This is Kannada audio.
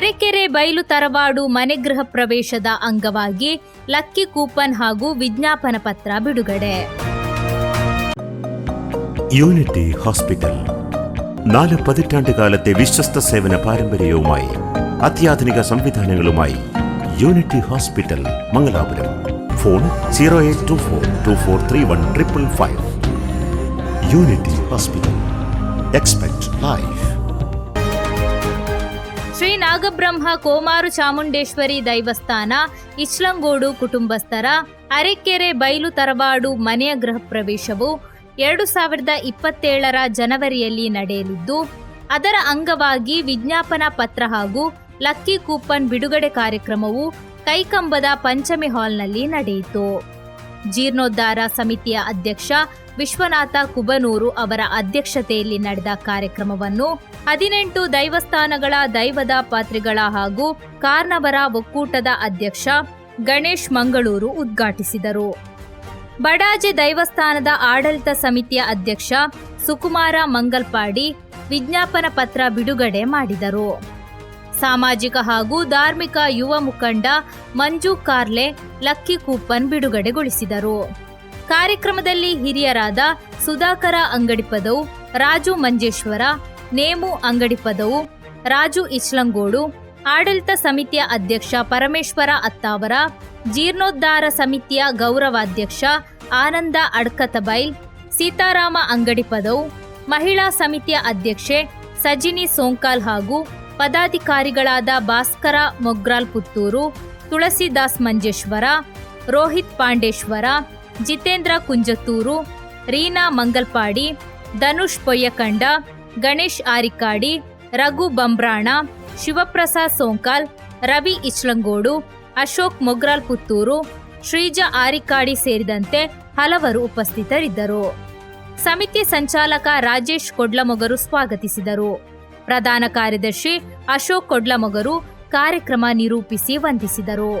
ಅರೆಕೆರೆ ಬೈಲು ತರವಾಡು ಮನೆ ಗೃಹ ಪ್ರವೇಶದ ಅಂಗವಾಗಿ ಲಕ್ಕಿ ಕೂಪನ್ ಹಾಗೂ വിജ്ഞാപന പത്ര ಬಿಡುಗಡೆ. യൂണിറ്റി ഹോസ്പിറ്റൽ 4 പതിറ്റാണ്ടുകാലത്തെ വിശ്വസ്ത സേവന പാരമ്പര്യവുമായി അത്യാധുനിക സംവിധാനങ്ങളുമായി unity hospital Mangalapuram. Phone 0824243155. Unity hospital. Expect life. Shri Nagabrahma Komaru Chamundeshwari ದೈವಸ್ಥಾನ ಇಚ್ಲಂಗೋಡು ಕುಟುಂಬಸ್ಥರ ಅರೆಕೆರೆ ಬೈಲು ತರವಾಡು ಮನೆಯ ಗೃಹ ಪ್ರವೇಶವು 2027 ಜನವರಿಯಲ್ಲಿ ನಡೆಯಲಿದ್ದು, ಅದರ ಅಂಗವಾಗಿ ವಿಜ್ಞಾಪನಾ ಪತ್ರ ಹಾಗೂ ಲಕ್ಕಿ ಕೂಪನ್ ಬಿಡುಗಡೆ ಕಾರ್ಯಕ್ರಮವು ಕೈಕಂಬದ ಪಂಚಮಿ ಹಾಲ್ನಲ್ಲಿ ನಡೆಯಿತು. ಜೀರ್ಣೋದ್ಧಾರ ಸಮಿತಿಯ ಅಧ್ಯಕ್ಷ ವಿಶ್ವನಾಥ ಕುಬನೂರು ಅವರ ಅಧ್ಯಕ್ಷತೆಯಲ್ಲಿ ನಡೆದ ಕಾರ್ಯಕ್ರಮವನ್ನು 18 ದೈವಸ್ಥಾನಗಳ ದೈವದ ಪಾತ್ರಿಗಳ ಹಾಗೂ ಕಾರ್ನವರ ಒಕ್ಕೂಟದ ಅಧ್ಯಕ್ಷ ಗಣೇಶ್ ಮಂಗಳೂರು ಉದ್ಘಾಟಿಸಿದರು. ಬಡಾಜೆ ದೈವಸ್ಥಾನದ ಆಡಳಿತ ಸಮಿತಿಯ ಅಧ್ಯಕ್ಷ ಸುಕುಮಾರ ಮಂಗಲ್ಪಾಡಿ ವಿಜ್ಞಾಪನ ಪತ್ರ ಬಿಡುಗಡೆ ಮಾಡಿದರು. ಸಾಮಾಜಿಕ ಹಾಗೂ ಧಾರ್ಮಿಕ ಯುವ ಮುಖಂಡ ಮಂಜು ಕಾರ್ಲೆ ಲಕ್ಕಿ ಕೂಪನ್ ಬಿಡುಗಡೆಗೊಳಿಸಿದರು. ಕಾರ್ಯಕ್ರಮದಲ್ಲಿ ಹಿರಿಯರಾದ ಸುಧಾಕರ ಅಂಗಡಿಪದವು, ರಾಜು ಮಂಜೇಶ್ವರ, ನೇಮು ಅಂಗಡಿಪದವು, ರಾಜು ಇಚ್ಲಂಗೋಡು, ಆಡಳಿತ ಸಮಿತಿಯ ಅಧ್ಯಕ್ಷ ಪರಮೇಶ್ವರ ಅತ್ತಾವರ, ಜೀರ್ಣೋದ್ಧಾರ ಸಮಿತಿಯ ಗೌರವಾಧ್ಯಕ್ಷ ಆನಂದ ಅಡ್ಕತಬೈಲ್, ಸೀತಾರಾಮ ಅಂಗಡಿಪದವು, ಮಹಿಳಾ ಸಮಿತಿಯ ಅಧ್ಯಕ್ಷೆ ಸಜಿನಿ ಸೋಂಕಾಲ್ ಹಾಗೂ ಪದಾಧಿಕಾರಿಗಳಾದ ಭಾಸ್ಕರ ಮೊಗ್ರಾಲ್ ಪುತ್ತೂರು, ತುಳಸಿದಾಸ್ ಮಂಜೇಶ್ವರ, ರೋಹಿತ್ ಪಾಂಡೇಶ್ವರ, ಜಿತೇಂದ್ರ ಕುಂಜತ್ತೂರು, ರೀನಾ ಮಂಗಲ್ಪಾಡಿ, ಧನುಷ್ ಪೊಯ್ಯಕಂಡ, ಗಣೇಶ್ ಆರಿಕಾಡಿ, ರಘು ಬಂಬ್ರಾಣ, ಶಿವಪ್ರಸಾದ್ ಸೋಂಕಾಲ್, ರವಿ ಇಚ್ಲಂಗೋಡು, ಅಶೋಕ್ ಮೊಗ್ರಾಲ್ ಪುತ್ತೂರು, ಶ್ರೀಜಾ ಆರಿಕಾಡಿ ಸೇರಿದಂತೆ ಹಲವರು ಉಪಸ್ಥಿತರಿದ್ದರು. ಸಮಿತಿ ಸಂಚಾಲಕ ರಾಜೇಶ್ ಕೊಡ್ಲಮೊಗರು ಸ್ವಾಗತಿಸಿದರು. ಪ್ರಧಾನ ಕಾರ್ಯದರ್ಶಿ ಅಶೋಕ್ ಕೊಡ್ಲಮೊಗರು ಕಾರ್ಯಕ್ರಮ ನಿರೂಪಿಸಿ ವಂದಿಸಿದರು.